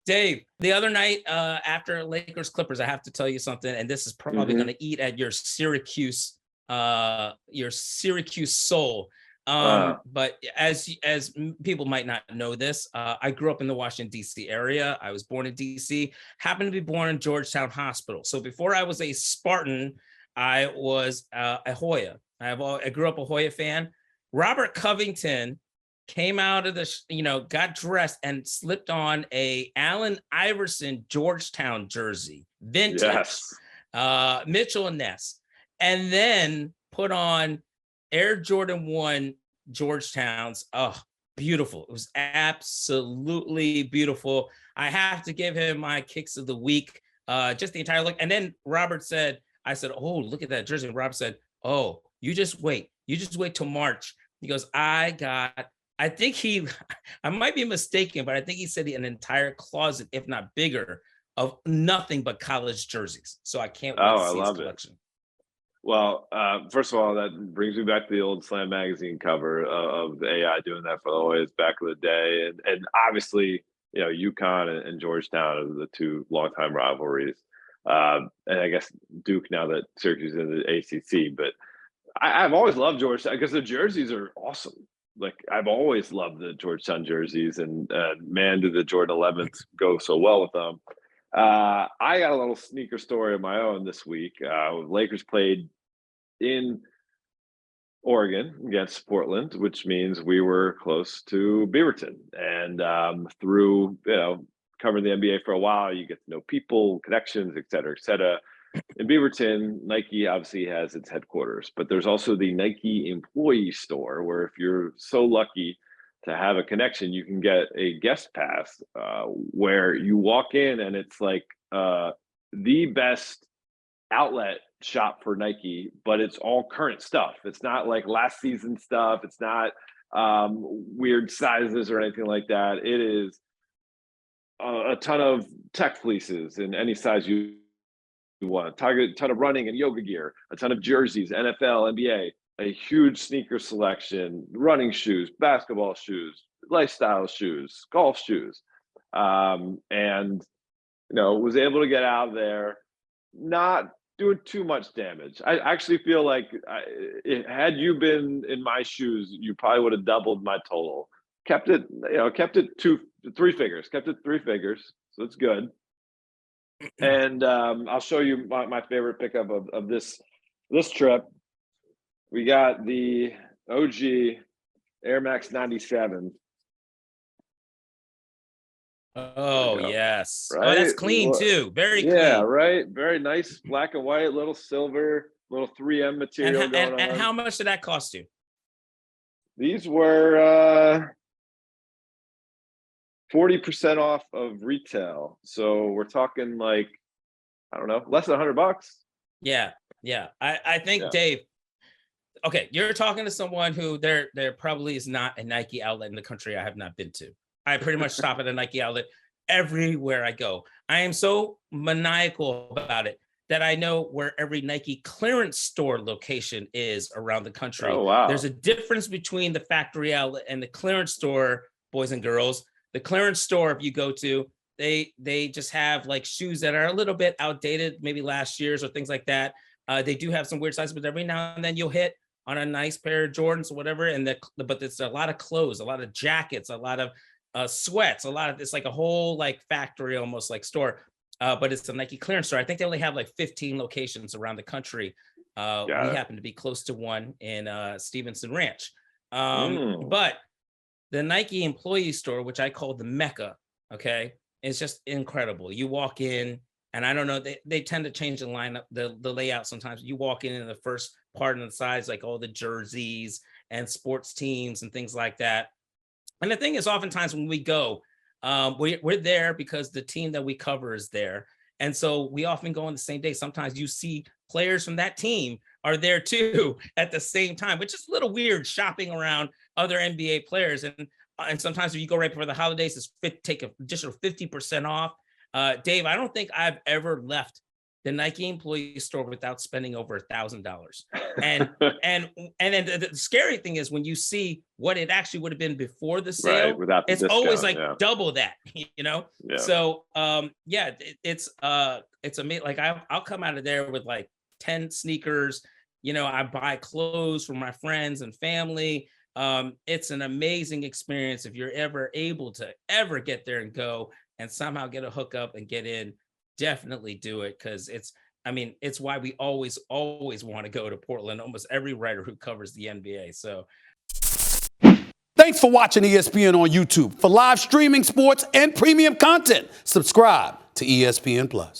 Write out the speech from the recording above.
Dave, the other night after Lakers Clippers, I have to tell you something, and this is probably going to eat at your Syracuse soul. But as people might not know this, I grew up in the Washington, D.C. area. I was born in D.C., happened to be born in Georgetown Hospital. So before I was a Spartan, I was a Hoya. I grew up a Hoya fan. Robert Covington came out of the, got dressed and slipped on a Allen Iverson Georgetown jersey, vintage, Mitchell and Ness, and then put on Air Jordan 1 Georgetowns. Oh, beautiful. It was absolutely beautiful. I have to give him my kicks of the week, just the entire look. And then Robert said, I said, oh, look at that jersey. And Robert said, oh, you just wait till March. He goes, I think I might be mistaken, but I think he said an entire closet, if not bigger, of nothing but college jerseys. So I can't wait to see his collection. Well, first of all, that brings me back to the old Slam magazine cover of the AI doing that for the Hoyas back in the day. And obviously, UConn and Georgetown are the two longtime rivalries. And I guess Duke now that Syracuse is in the ACC. But I've always loved Georgetown because the jerseys are awesome. Like, I've always loved the Georgetown jerseys, and man, do the Jordan 11s go so well with them. I got a little sneaker story of my own this week. Lakers played in Oregon against Portland, which means we were close to Beaverton. And through, covering the NBA for a while, you get to know people, connections, et cetera, et cetera. In Beaverton, Nike obviously has its headquarters, but there's also the Nike employee store where if you're so lucky to have a connection, you can get a guest pass where you walk in and it's like the best outlet shop for Nike, but it's all current stuff. It's not like last season stuff. It's not weird sizes or anything like that. It is a ton of tech fleeces in any size you want, a ton of running and yoga gear, a ton of jerseys, NFL, NBA, a huge sneaker selection, running shoes, basketball shoes, lifestyle shoes, golf shoes. And, was able to get out there, not doing too much damage. I actually feel like had you been in my shoes, you probably would have doubled my total. Kept it 3 figures, so it's good. And I'll show you my favorite pickup of this trip. We got the OG Air Max 97. Oh, yes. Right? Oh, that's clean too. Very clean. Yeah, right. Very nice black and white, little silver, little 3M material going on. And how much did that cost you? These were 40% off of retail. So we're talking like, I don't know, less than $100. Yeah. I think, Dave, okay, you're talking to someone who there probably is not a Nike outlet in the country I have not been to. I pretty much stop at a Nike outlet everywhere I go. I am so maniacal about it that I know where every Nike clearance store location is around the country. Oh, wow. There's a difference between the factory outlet and the clearance store, boys and girls. The clearance store, if you go to, they just have like shoes that are a little bit outdated, maybe last year's or things like that. They do have some weird sizes, but every now and then you'll hit on a nice pair of Jordans or whatever. But it's a lot of clothes, a lot of jackets, a lot of sweats, it's like a whole like factory, almost like store. But it's a Nike clearance store. I think they only have like 15 locations around the country. We happen to be close to one in Stevenson Ranch. But the Nike employee store, which I call the Mecca, okay, is just incredible. You walk in, and I don't know, they tend to change the lineup, the layout sometimes. You walk in the first part on the sides, like all the jerseys and sports teams and things like that. And the thing is, oftentimes when we go, we're there because the team that we cover is there. And so we often go on the same day. Sometimes you see players from that team are there too at the same time, which is a little weird, shopping around other NBA players. And sometimes if you go right before the holidays, take an additional 50% off. Dave, I don't think I've ever left the Nike employee store without spending over $1,000. And then the scary thing is when you see what it actually would have been before the sale, Right, without the it's discount, always like yeah. double that, Yeah. So it's amazing. Like I'll come out of there with like 10 sneakers. I buy clothes for my friends and family. It's an amazing experience if you're ever able to ever get there and go and somehow get a hookup and get in. Definitely do it, because it's why we always want to go to Portland. Almost every writer who covers the NBA. So thanks for watching ESPN on YouTube. For live streaming, sports, and premium content, subscribe to ESPN Plus.